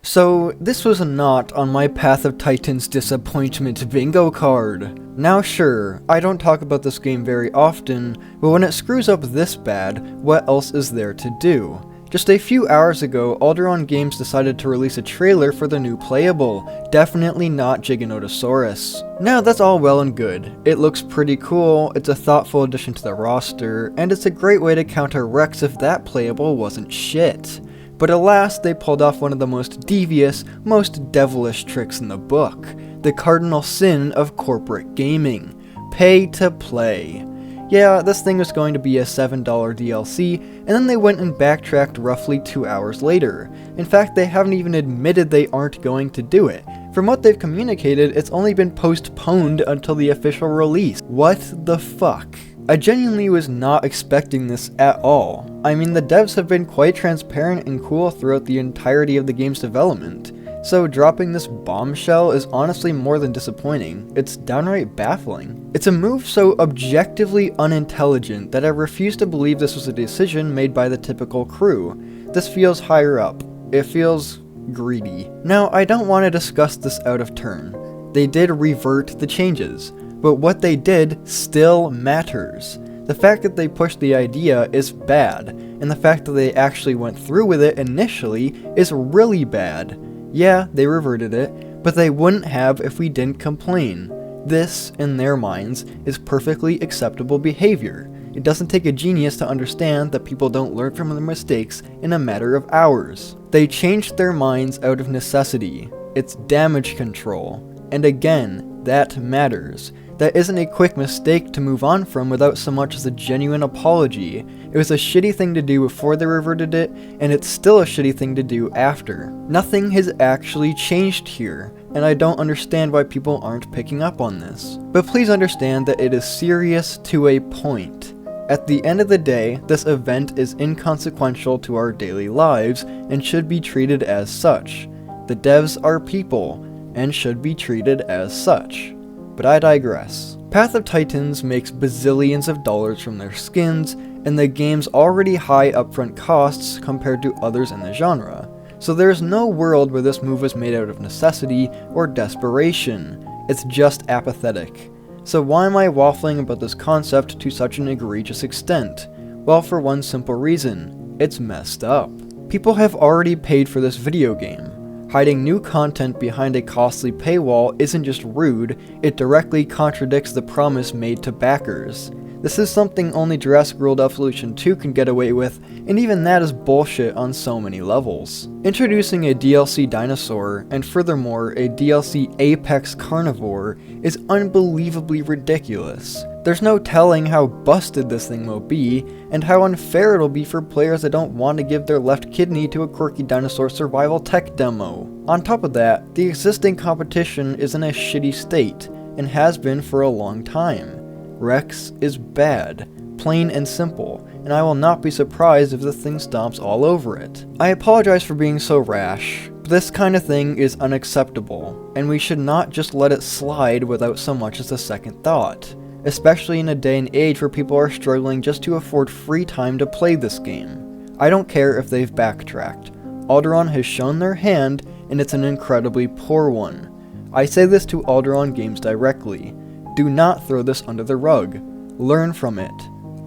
So, this was not on my Path of Titans disappointment bingo card. Now sure, I don't talk about this game very often, but when it screws up this bad, what else is there to do? Just a few hours ago, Alderaan Games decided to release a trailer for the new playable, definitely not Giganotosaurus. Now that's all well and good. It looks pretty cool, it's a thoughtful addition to the roster, and it's a great way to counter Rex if that playable wasn't shit. But alas, they pulled off one of the most devious, most devilish tricks in the book. The cardinal sin of corporate gaming. Pay to play. Yeah, this thing was going to be a $7 DLC, and then they went and backtracked roughly 2 hours later. In fact, they haven't even admitted they aren't going to do it. From what they've communicated, it's only been postponed until the official release. What the fuck? I genuinely was not expecting this at all. I mean, the devs have been quite transparent and cool throughout the entirety of the game's development, so dropping this bombshell is honestly more than disappointing. It's downright baffling. It's a move so objectively unintelligent that I refuse to believe this was a decision made by the typical crew. This feels higher up. It feels greedy. Now, I don't want to discuss this out of turn. They did revert the changes, but what they did still matters. The fact that they pushed the idea is bad, and the fact that they actually went through with it initially is really bad. Yeah, they reverted it, but they wouldn't have if we didn't complain. This, in their minds, is perfectly acceptable behavior. It doesn't take a genius to understand that people don't learn from their mistakes in a matter of hours. They changed their minds out of necessity. It's damage control. And again, that matters. That isn't a quick mistake to move on from without so much as a genuine apology. It was a shitty thing to do before they reverted it, and it's still a shitty thing to do after. Nothing has actually changed here, and I don't understand why people aren't picking up on this. But please understand that it is serious to a point. At the end of the day, this event is inconsequential to our daily lives and should be treated as such. The devs are people, and should be treated as such. But I digress. Path of Titans makes bazillions of dollars from their skins, and the game's already high upfront costs compared to others in the genre. So there's no world where this move was made out of necessity or desperation. It's just apathetic. So why am I waffling about this concept to such an egregious extent? Well, for one simple reason. It's messed up. People have already paid for this video game. Hiding new content behind a costly paywall isn't just rude, it directly contradicts the promise made to backers. This is something only Jurassic World Evolution 2 can get away with, and even that is bullshit on so many levels. Introducing a DLC dinosaur, and furthermore a DLC apex carnivore, is unbelievably ridiculous. There's no telling how busted this thing will be, and how unfair it'll be for players that don't want to give their left kidney to a quirky dinosaur survival tech demo. On top of that, the existing competition is in a shitty state, and has been for a long time. Rex is bad, plain and simple, and I will not be surprised if the thing stomps all over it. I apologize for being so rash, but this kind of thing is unacceptable, and we should not just let it slide without so much as a second thought. Especially in a day and age where people are struggling just to afford free time to play this game. I don't care if they've backtracked. Alderaan has shown their hand, and it's an incredibly poor one. I say this to Alderaan Games directly. Do not throw this under the rug. Learn from it.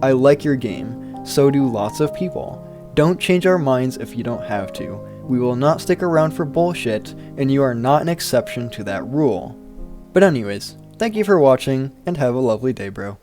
I like your game, so do lots of people. Don't change our minds if you don't have to. We will not stick around for bullshit, and you are not an exception to that rule. But anyways, thank you for watching, and have a lovely day, bro.